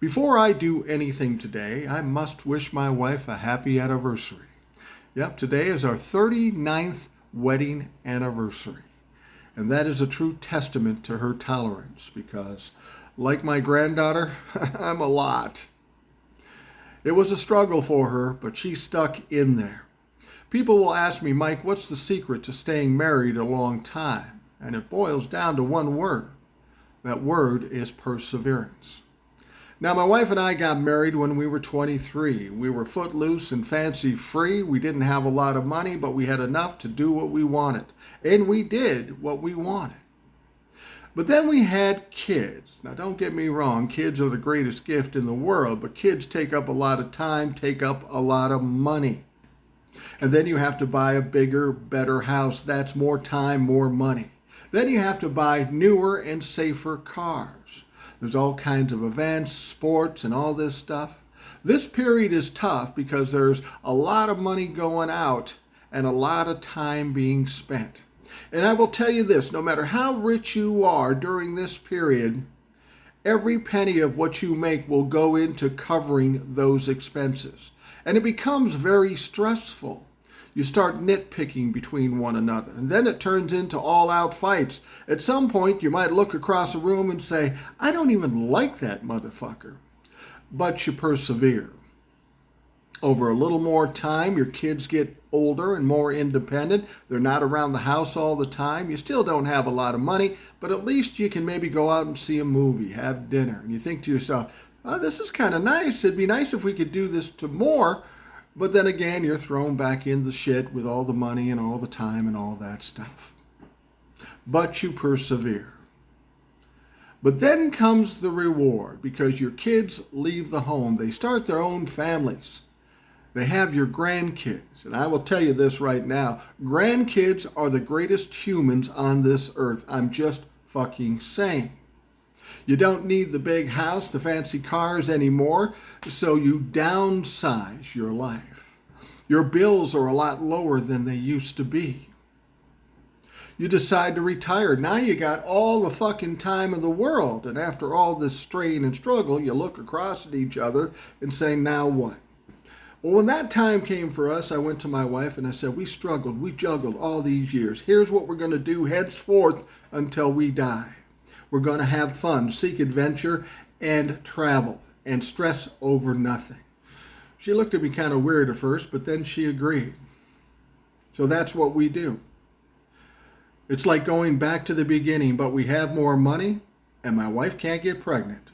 Before I do anything today, I must wish my wife a happy anniversary. Yep, today is our 39th wedding anniversary. And that is a true testament to her tolerance because, like my granddaughter, I'm a lot. It was a struggle for her, but she stuck in there. People will ask me, Mike, what's the secret to staying married a long time? And it boils down to one word. That word is perseverance. Now, my wife and I got married when we were 23. We were footloose and fancy free. We didn't have a lot of money, but we had enough to do what we wanted. And we did what we wanted. But then we had kids. Now, don't get me wrong, kids are the greatest gift in the world, but kids take up a lot of time, take up a lot of money. And then you have to buy a bigger, better house. That's more time, more money. Then you have to buy newer and safer cars. There's all kinds of events, sports, and all this stuff. This period is tough because there's a lot of money going out and a lot of time being spent. And I will tell you this, no matter how rich you are during this period, every penny of what you make will go into covering those expenses. And it becomes very stressful. You start nitpicking between one another, and then it turns into all-out fights. At some point, you might look across a room and say, I don't even like that motherfucker. But you persevere. Over a little more time, your kids get older and more independent. They're not around the house all the time. You still don't have a lot of money, but at least you can maybe go out and see a movie, have dinner. And you think to yourself, oh, this is kind of nice. It'd be nice if we could do this to more. But then again, you're thrown back in the shit with all the money and all the time and all that stuff. But you persevere. But then comes the reward because your kids leave the home. They start their own families. They have your grandkids. And I will tell you this right now. Grandkids are the greatest humans on this earth. I'm just fucking saying. You don't need the big house, the fancy cars anymore, so you downsize your life. Your bills are a lot lower than they used to be. You decide to retire. Now you got all the fucking time in the world, and after all this strain and struggle, you look across at each other and say, now what? Well, when that time came for us, I went to my wife and I said, we struggled, we juggled all these years. Here's what we're going to do henceforth until we die. We're going to have fun, seek adventure, and travel, and stress over nothing. She looked at me kind of weird at first, but then she agreed. So that's what we do. It's like going back to the beginning, but we have more money, and my wife can't get pregnant.